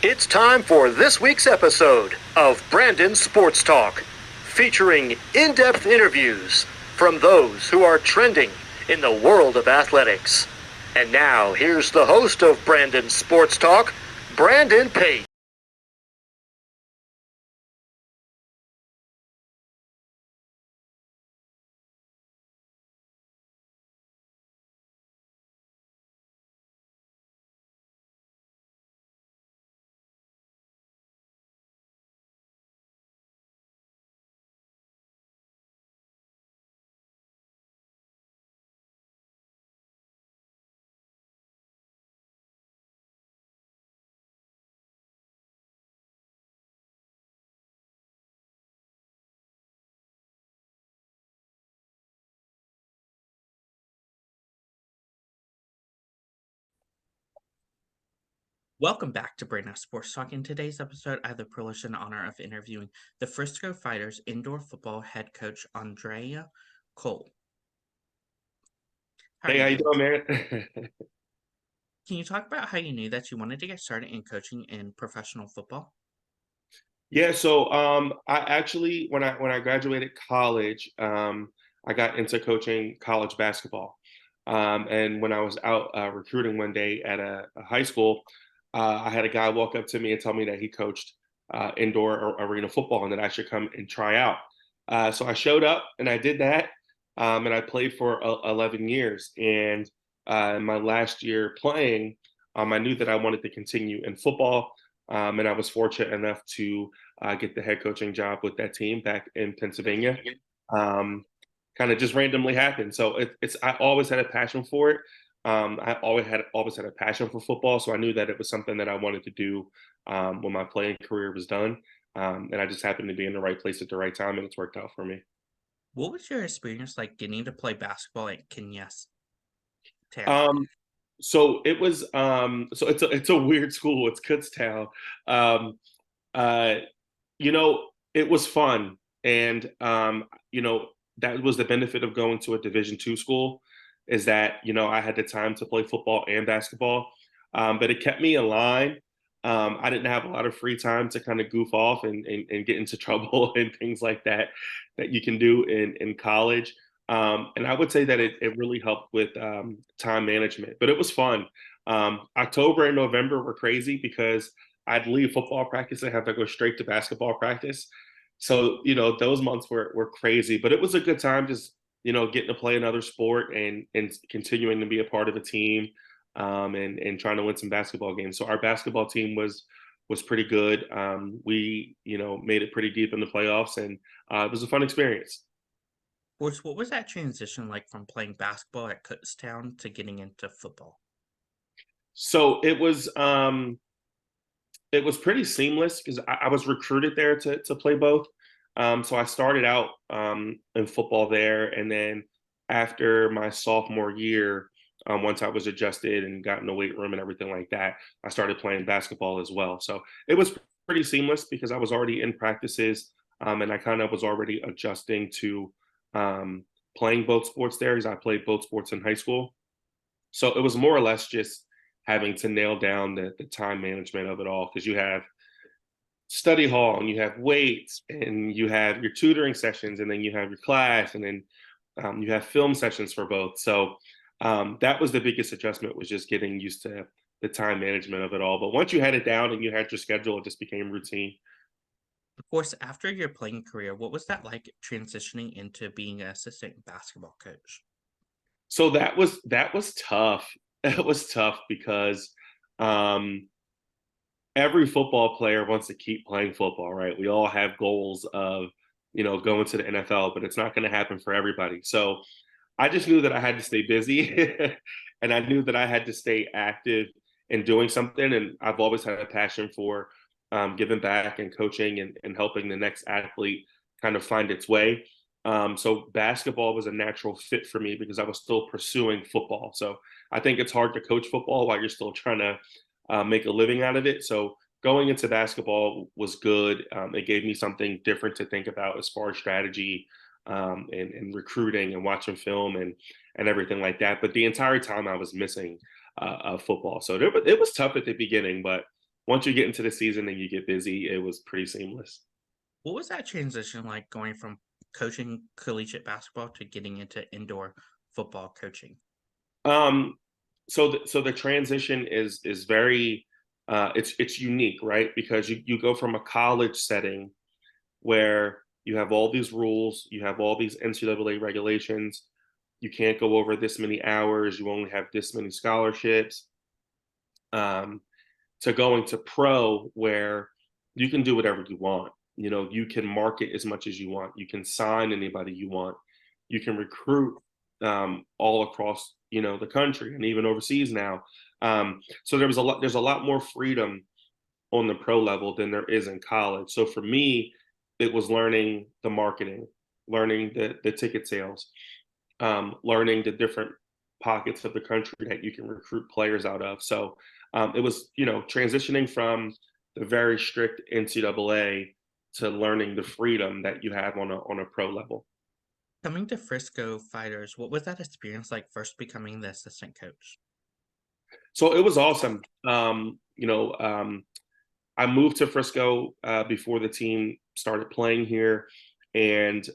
It's time for this week's episode of Brandon Sports Talk, featuring in-depth interviews from those who are trending in the world of athletics. And now, here's the host of Brandon Sports Talk, Brandon Pate. Welcome back to Brain Sports Talk. In today's episode, I have the privilege and honor of interviewing the Frisco Fighters indoor football head coach Andrea Cole. How are Hey, you how you doing? doing, man? Can you talk about how you knew that you wanted to get started in coaching in professional football? Yeah, so I actually when I graduated college, I got into coaching college basketball. And when I was out recruiting one day at a high school, I had a guy walk up to me and tell me that he coached indoor arena football and that I should come and try out. So I showed up and I did that, and I played for 11 years. And in my last year playing, I knew that I wanted to continue in football. And I was fortunate enough to get the head coaching job with that team back in Pennsylvania. Um, Kind of just randomly happened. So it's I always had a passion for it. I always had a passion for football, so I knew that it was something that I wanted to do when my playing career was done. And I just happened to be in the right place at the right time, and it's worked out for me. What was your experience like getting to play basketball at Kenya's town? Um, so it's a weird school. It's Kutztown. Um, uh, it was fun, and that was the benefit of going to a Division II school, is that I had the time to play football and basketball, but it kept me in line. I didn't have a lot of free time to kind of goof off and get into trouble and things like that that you can do in college. And I would say that it really helped with time management, but it was fun. October and November were crazy because I'd leave football practice and have to go straight to basketball practice. So, those months were crazy, but it was a good time just, getting to play another sport and continuing to be a part of a team, and trying to win some basketball games. So our basketball team was pretty good. We, made it pretty deep in the playoffs, and it was a fun experience. What was that transition like from playing basketball at Kutztown to getting into football? So it was pretty seamless because I was recruited there to play both. So I started out in football there, and then after my sophomore year, once I was adjusted and got in the weight room and everything like that, I started playing basketball as well. So it was pretty seamless because I was already in practices, and I kind of was already adjusting to um, playing both sports there because I played both sports in high school. So it was more or less just having to nail down the time management of it all because you have study hall and you have weights and you have your tutoring sessions and then you have your class and then you have film sessions for both. So that was the biggest adjustment, was just getting used to the time management of it all. But once you had it down and you had your schedule, it just became routine. Of course, after your playing career, what was that like transitioning into being an assistant basketball coach? So that was tough. It was tough because um, every football player wants to keep playing football, right? We all have goals of, going to the NFL, but it's not going to happen for everybody. So I just knew that I had to stay busy and I knew that I had to stay active in doing something. And I've always had a passion for giving back and coaching and helping the next athlete kind of find its way. So basketball was a natural fit for me because I was still pursuing football. So I think it's hard to coach football while you're still trying to make a living out of it. So going into basketball was good. It gave me something different to think about as far as strategy, and recruiting and watching film and everything like that. But the entire time I was missing football, so it was tough at the beginning, but once you get into the season and you get busy, it was pretty seamless. What was that transition like going from coaching collegiate basketball to getting into indoor football coaching? Um, so the transition is very it's unique, right? Because you go from a college setting where you have all these rules, you have all these NCAA regulations, you can't go over this many hours, you only have this many scholarships, um, to going to pro where you can do whatever you want. You know, you can market as much as you want, you can sign anybody you want, you can recruit all across, you know, the country and even overseas now. So there's a lot more freedom on the pro level than there is in college. So for me, it was learning the marketing, learning the ticket sales, learning the different pockets of the country that you can recruit players out of. So it was, you know, transitioning from the very strict NCAA to learning the freedom that you have on a pro level. Coming to Frisco Fighters, what was that experience like first becoming the assistant coach? So it was awesome. I moved to Frisco before the team started playing here, and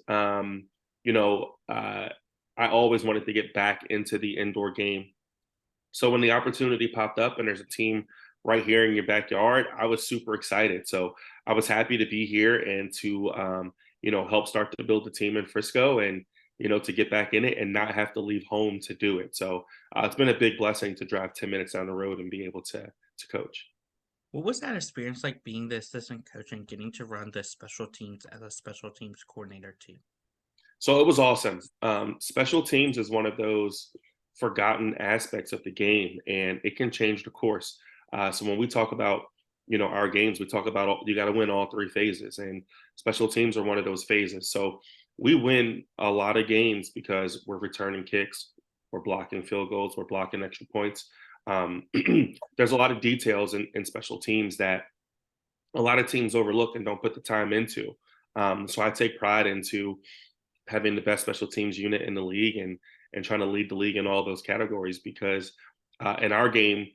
you know, uh, I always wanted to get back into the indoor game. So when the opportunity popped up and there's a team right here in your backyard, I was super excited. So I was happy to be here and to help start to build the team in Frisco and to get back in it and not have to leave home to do it. So it's been a big blessing to drive 10 minutes down the road and be able to coach. What was that experience like being the assistant coach and getting to run the special teams as a special teams coordinator too? So it was awesome. Special teams is one of those forgotten aspects of the game, and it can change the course. So when we talk about our games, we talk about you got to win all three phases, and special teams are one of those phases. So we win a lot of games because we're returning kicks, we're blocking field goals, we're blocking extra points. There's a lot of details in special teams that a lot of teams overlook and don't put the time into. So I take pride into having the best special teams unit in the league and trying to lead the league in all those categories because in our game,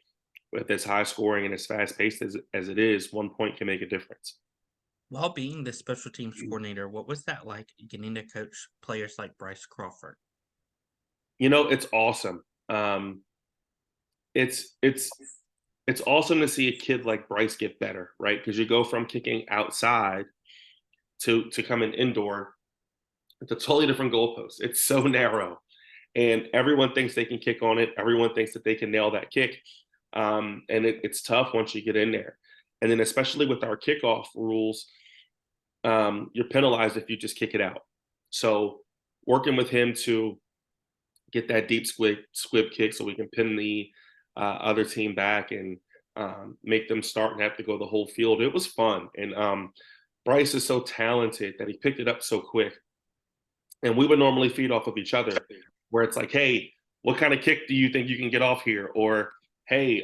with as high scoring and as fast paced as it is, 1 point can make a difference. While being the special teams coordinator, what was that like getting to coach players like Bryce Crawford? It's awesome. It's awesome to see a kid like Bryce get better, right? Because you go from kicking outside to coming indoor. It's a totally different goalpost. It's so narrow, and everyone thinks they can kick on it. Everyone thinks that they can nail that kick, and it's tough once you get in there. And then, especially with our kickoff rules, you're penalized if you just kick it out. So, working with him to get that deep squib kick, so we can pin the other team back and make them start and have to go the whole field. It was fun, and Bryce is so talented that he picked it up so quick. And we would normally feed off of each other, where it's like, hey, what kind of kick do you think you can get off here? Or, hey,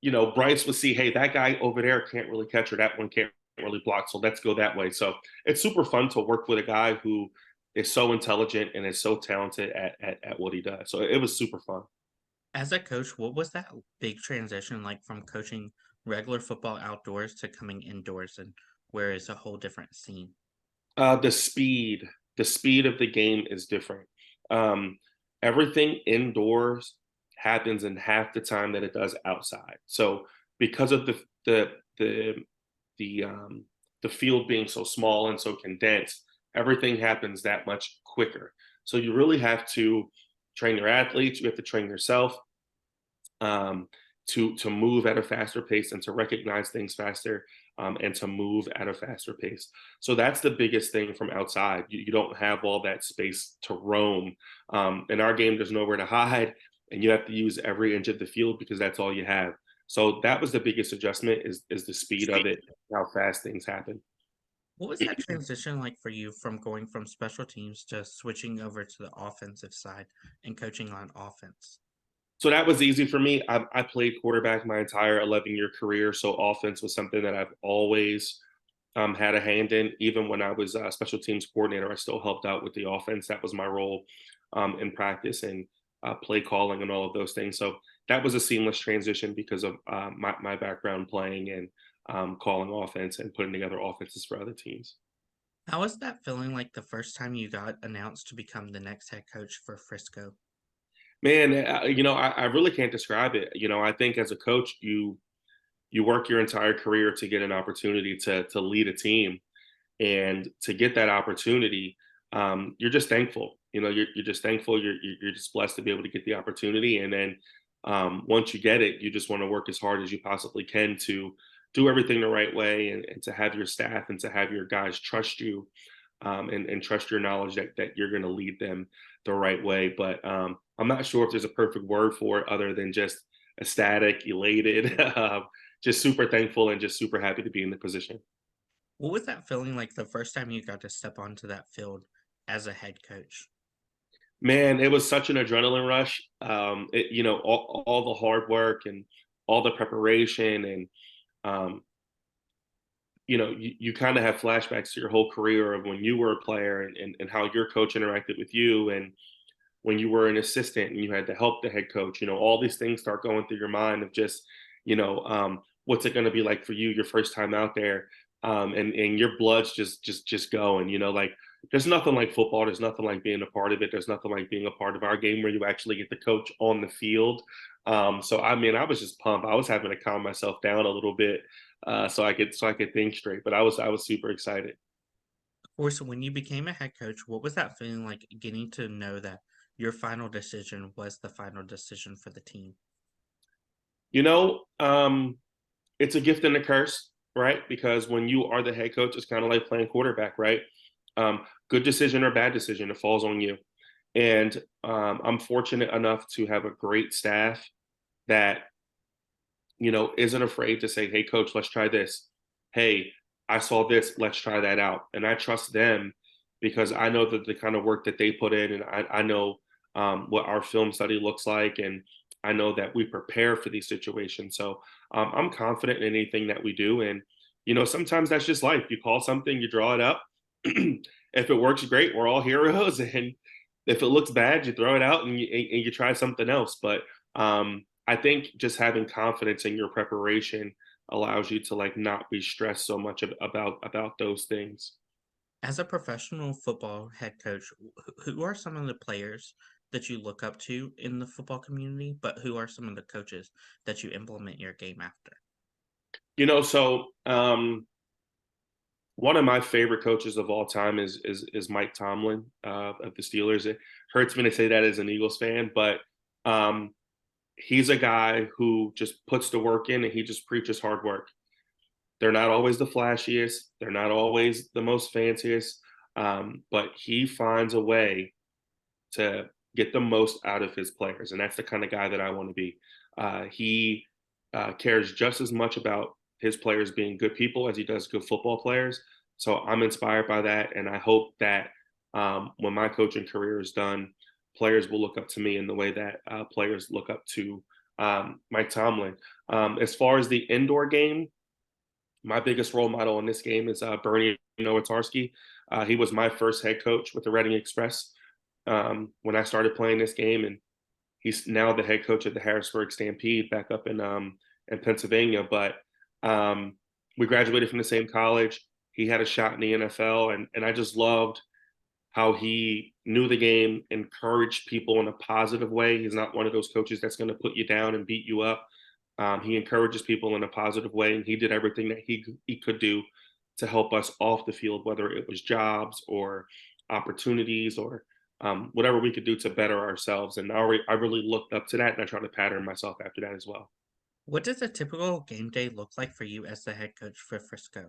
Bryce would see, hey, that guy over there can't really catch, or that one can't really block, so let's go that way. So it's super fun to work with a guy who is so intelligent and is so talented at what he does. So it was super fun. As a coach, what was that big transition like from coaching regular football outdoors to coming indoors and where it's a whole different scene? The speed of the game is different. Um, Everything indoors happens in half the time that it does outside. So because of the field being so small and so condensed, everything happens that much quicker. So you really have to train your athletes. You have to train yourself um, to move at a faster pace and to recognize things faster and to move at a faster pace. So that's the biggest thing from outside. You don't have all that space to roam. In our game, there's nowhere to hide, and you have to use every inch of the field because that's all you have. So that was the biggest adjustment is the speed of it, how fast things happen. What was that transition like for you from going from special teams to switching over to the offensive side and coaching on offense? So that was easy for me. I played quarterback my entire 11-year career, so offense was something that I've always had a hand in. Even when I was a special teams coordinator, I still helped out with the offense. That was my role in practice. And play calling and all of those things. So that was a seamless transition because of my background playing and calling offense and putting together offenses for other teams. How was that feeling like the first time you got announced to become the next head coach for Frisco? Man, I really can't describe it. I think as a coach, you work your entire career to get an opportunity to lead a team, and to get that opportunity, you're just thankful. You're just thankful. You're just blessed to be able to get the opportunity, and then once you get it, you just want to work as hard as you possibly can to do everything the right way, and to have your staff and to have your guys trust you, and trust your knowledge that you're going to lead them the right way. But I'm not sure if there's a perfect word for it other than just ecstatic, elated, just super thankful, and just super happy to be in the position. What was that feeling like the first time you got to step onto that field as a head coach? Man, it was such an adrenaline rush. All the hard work and all the preparation, and um, you kind of have flashbacks to your whole career of when you were a player, and how your coach interacted with you, and when you were an assistant and you had to help the head coach. All these things start going through your mind of just, what's it going to be like for you your first time out there, and your blood's just going. Like there's nothing like football. There's nothing like being a part of it. There's nothing like being a part of our game where you actually get the coach on the field. So I mean, I was just pumped. I was having to calm myself down a little bit, so I could think straight. But I was super excited. Of course, when you became a head coach, what was that feeling like getting to know that your final decision was the final decision for the team? You know, um, it's a gift and a curse, right? Because when you are the head coach, it's kind of like playing quarterback, right? Good decision or bad decision, it falls on you. And I'm fortunate enough to have a great staff that, isn't afraid to say, hey, coach, let's try this. Hey, I saw this, let's try that out. And I trust them because I know that the kind of work that they put in, and I know what our film study looks like, and I know that we prepare for these situations. So I'm confident in anything that we do. And, sometimes that's just life. You call something, you draw it up. If it works, great. We're all heroes. And if it looks bad, you throw it out, and you try something else. But I think just having confidence in your preparation allows you to like not be stressed so much about those things. As a professional football head coach, who are some of the players that you look up to in the football community, but who are some of the coaches that you implement your game after? So one of my favorite coaches of all time is Mike Tomlin of the Steelers. It hurts me to say that as an Eagles fan, but um, he's a guy who just puts the work in, and he just preaches hard work. They're not always the flashiest, they're not always the most fanciest, but he finds a way to get the most out of his players, and that's the kind of guy that I want to be. He cares just as much about his players being good people as he does good football players. So I'm inspired by that, and I hope that when my coaching career is done, players will look up to me in the way that players look up to Mike Tomlin. As far as the indoor game, my biggest role model in this game is Bernie Nowatarski. He was my first head coach with the Reading Express when I started playing this game, and he's now the head coach of the Harrisburg Stampede back up in Pennsylvania. But we graduated from the same college. He had a shot in the NFL, and I just loved how he knew the game, encouraged people in a positive way. He's not one of those coaches that's going to put you down and beat you up. He encourages people in a positive way, and he did everything that he could do to help us off the field, whether it was jobs or opportunities or whatever we could do to better ourselves. And I really looked up to that, and I try to pattern myself after that as well. What does a typical game day look like for you as the head coach for Frisco?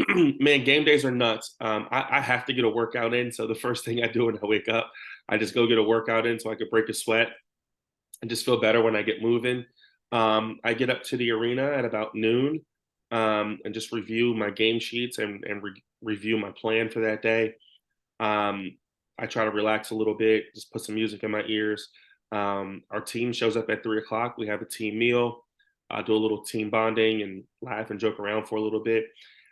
Man, game days are nuts. I have to get a workout in. So the first thing I do when I wake up, I just go get a workout in so I could break a sweat and just feel better when I get moving. I get up to the arena at about noon, and just review my game sheets and review my plan for that day. Um, I try to relax a little bit, just put some music in my ears. Our team shows up at 3 o'clock. We have a team meal, do a little team bonding and laugh and joke around for a little bit.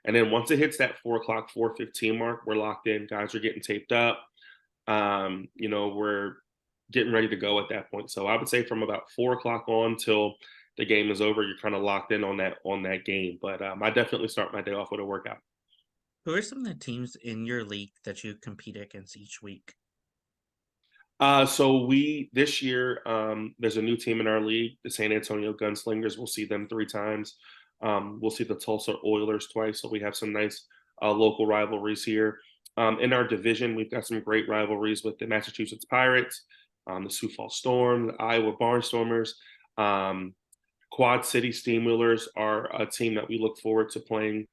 And then once it hits that 4 o'clock, 4:15 mark, we're locked in. Guys are getting taped up. We're getting ready to go at that point. So I would say from about 4 o'clock on till the game is over, you're kind of locked in on that game. But I definitely start my day off with a workout. Who are some of the teams in your league that you compete against each week? So we this year, there's a new team in our league, the San Antonio Gunslingers. We'll see them 3 times. We'll see the Tulsa Oilers twice. So we have some nice local rivalries here. In our division, we've got some great rivalries with the Massachusetts Pirates, the Sioux Falls Storm, the Iowa Barnstormers. Um, Quad City Steamwheelers are a team that we look forward to playing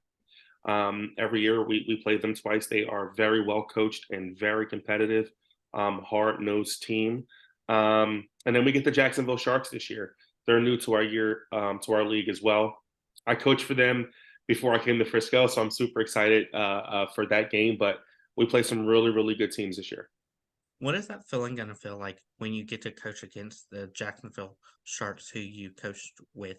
every year. We play them twice. They are very well coached and very competitive, hard-nosed team. And then we get the Jacksonville Sharks this year. They're new to our league as well. I coached for them before I came to Frisco, so I'm super excited for that game. But we play some really, really good teams this year. What is that feeling going to feel like when you get to coach against the Jacksonville Sharks who you coached with?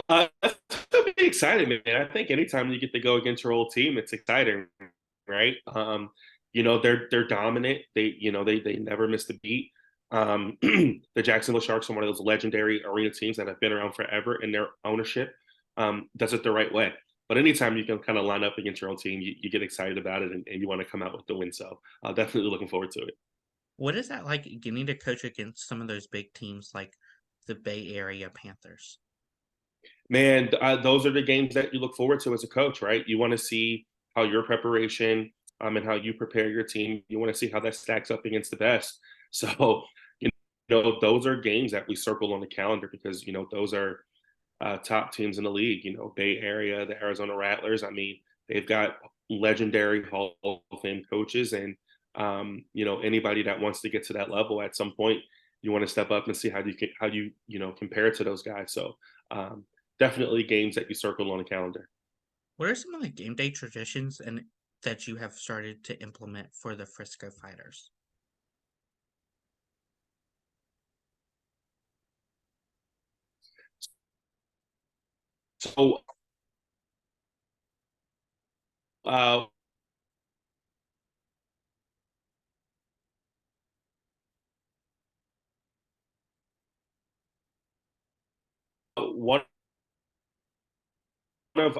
That's gonna be exciting, man. I think anytime you get to go against your old team, it's exciting, right? They're dominant. They never miss a beat. The Jacksonville Sharks are one of those legendary arena teams that have been around forever, and their ownership does it the right way. But anytime you can kind of line up against your own team, you get excited about it, and you want to come out with the win. So definitely looking forward to it. What is that like getting to coach against some of those big teams like the Bay Area Panthers? Man, those are the games that you look forward to as a coach, right? You want to see how your preparation and how you prepare your team. You want to see how that stacks up against the best. So, you those are games that we circle on the calendar because those are top teams in the league. Bay Area, the Arizona Rattlers. I mean, they've got legendary Hall of Fame coaches, and anybody that wants to get to that level at some point, you want to step up and see how you compare to those guys. So. Um, Definitely games that you circle on a calendar. What are some of the game day traditions and that you have started to implement for the Frisco Fighters? So uh, one of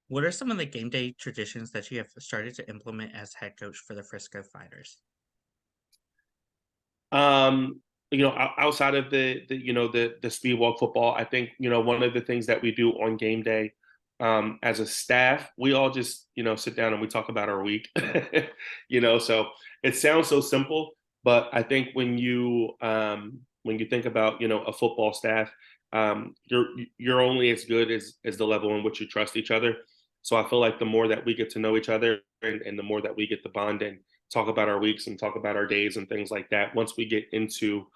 What are some of the game day traditions that you have started to implement as head coach for the Frisco Fighters? outside of the speed walk football, I think one of the things that we do on game day as a staff, we all just sit down and we talk about our week. So it sounds so simple, but I think when you think about a football staff, you're only as good as the level in which you trust each other. So I feel like the more that we get to know each other and the more that we get to bond and talk about our weeks and talk about our days and things like that, once we get into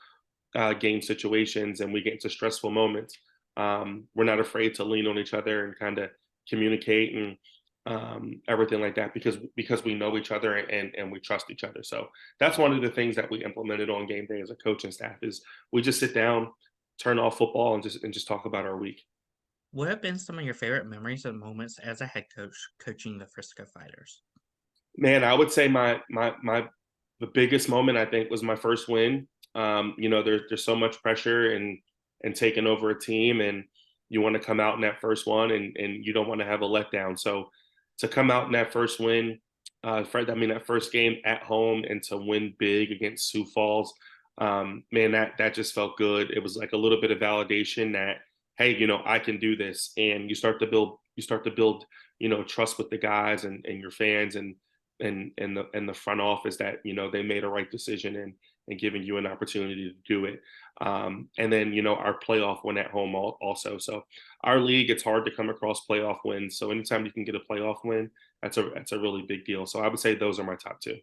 game situations and we get into stressful moments, we're not afraid to lean on each other and kind of communicate and everything like that because we know each other and we trust each other. So that's one of the things that we implemented on game day as a coaching staff is we just sit down, turn off football, and just talk about our week. What have been some of your favorite memories and moments as a head coach coaching the Frisco Fighters? Man, I would say the biggest moment I think was my first win. There's so much pressure and taking over a team, and you want to come out in that first one, and you don't want to have a letdown. So to come out in that first win, that first game at home, and to win big against Sioux Falls, man, that just felt good. It was like a little bit of validation that hey, I can do this, and you start to build trust with the guys and your fans and the front office that they made a right decision and giving you an opportunity to do it. And then our playoff win at home also. So our league, it's hard to come across playoff wins. So anytime you can get a playoff win, that's a really big deal. So I would say those are my top two.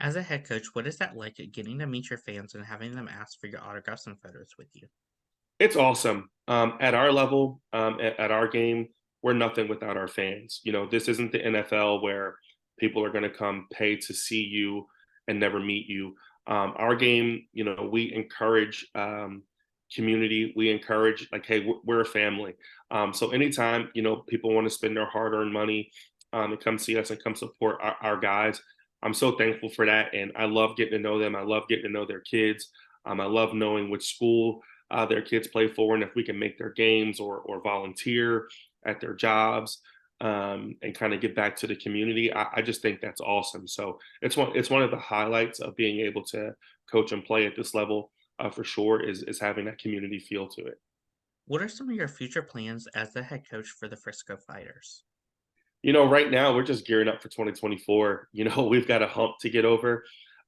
As a head coach, what is that like getting to meet your fans and having them ask for your autographs and photos with you? It's awesome. At our level, at our game, we're nothing without our fans. This isn't the NFL where people are going to come pay to see you and never meet you. Our game, we encourage community. We encourage like, hey, we're a family. So anytime, people want to spend their hard-earned money and come see us and come support our guys, I'm so thankful for that. And I love getting to know them. I love getting to know their kids. I love knowing which school their kids play for, and if we can make their games or volunteer at their jobs and kind of give back to the community. I just think that's awesome. So it's one of the highlights of being able to coach and play at this level for sure is having that community feel to it. What are some of your future plans as the head coach for the Frisco Fighters? Right now we're just gearing up for 2024. We've got a hump to get over.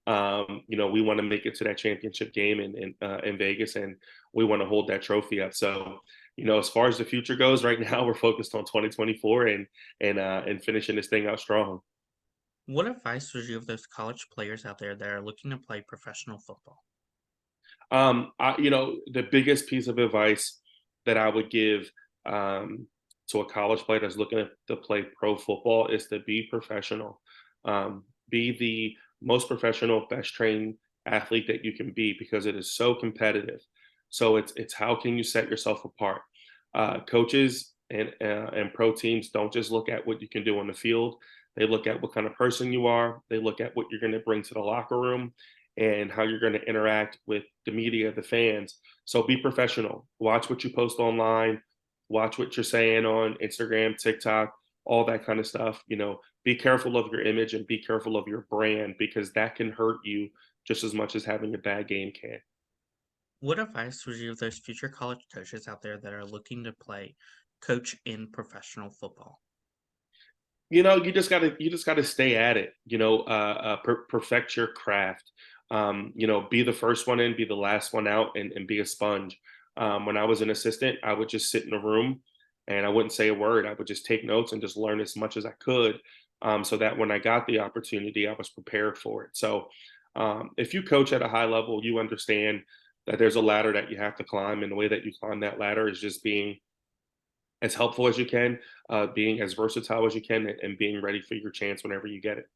We want to make it to that championship game in Vegas, and we want to hold that trophy up. So, as far as the future goes, right now we're focused on 2024 and finishing this thing out strong. What advice would you give those college players out there that are looking to play professional football? The biggest piece of advice that I would give to a college player that's looking to play pro football is to be professional. Be the most professional, best trained athlete that you can be, because it is so competitive. So it's how can you set yourself apart? Coaches and pro teams don't just look at what you can do on the field. They look at what kind of person you are. They look at what you're going to bring to the locker room and how you're going to interact with the media, the fans. So be professional. Watch what you post online. Watch what you're saying on Instagram, TikTok, all that kind of stuff. Be careful of your image and be careful of your brand, because that can hurt you just as much as having a bad game can. What advice would you give those future college coaches out there that are looking to coach in professional football? You just gotta stay at it. Perfect your craft. Be the first one in, be the last one out, and be a sponge. When I was an assistant, I would just sit in a room and I wouldn't say a word. I would just take notes and just learn as much as I could, so that when I got the opportunity, I was prepared for it. So, if you coach at a high level, you understand that there's a ladder that you have to climb, and the way that you climb that ladder is just being as helpful as you can, being as versatile as you can, and being ready for your chance whenever you get it.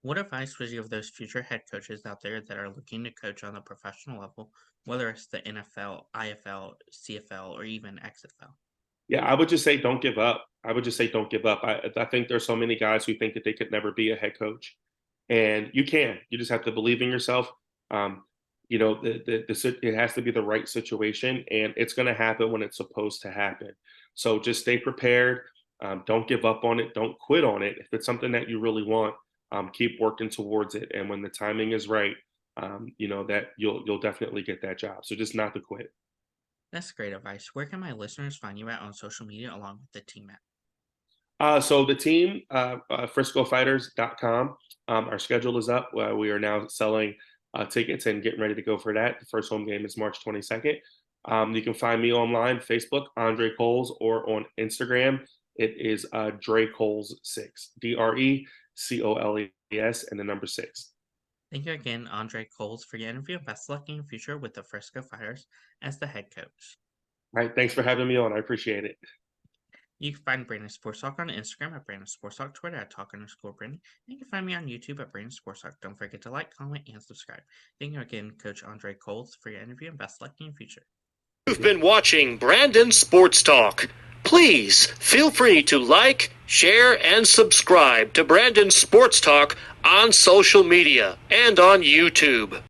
What advice would you give those future head coaches out there that are looking to coach on the professional level, whether it's the NFL, IFL, CFL, or even XFL? Yeah, I would just say don't give up. I would just say don't give up. I think there's so many guys who think that they could never be a head coach, and you can. You just have to believe in yourself. Um, it has to be the right situation, and it's going to happen when it's supposed to happen. So just stay prepared. Don't give up on it. Don't quit on it. If it's something that you really want, keep working towards it. And when the timing is right, that you'll definitely get that job. So just not to quit. That's great advice. Where can my listeners find you at on social media along with the team at? So the team, FriscoFighters.com. Our schedule is up. We are now selling tickets and getting ready to go for that. The first home game is March 22nd. You can find me online, Facebook, Andre Coles, or on Instagram. It is Dre Coles 6, DRECOLES, and the number 6. Thank you again, Andre Coles, for your interview. Best luck in your future with the Frisco Fighters as the head coach. All right, thanks for having me on. I appreciate it. You can find Brandon Sports Talk on Instagram at Brandon Sports Talk, Twitter at Talk_Brandon, and you can find me on YouTube at Brandon Sports Talk. Don't forget to like, comment, and subscribe. Thank you again, Coach Andre Coles, for your interview, and best luck in your future. You've been watching Brandon Sports Talk. Please feel free to like, share, and subscribe to Brandon Sports Talk on social media and on YouTube.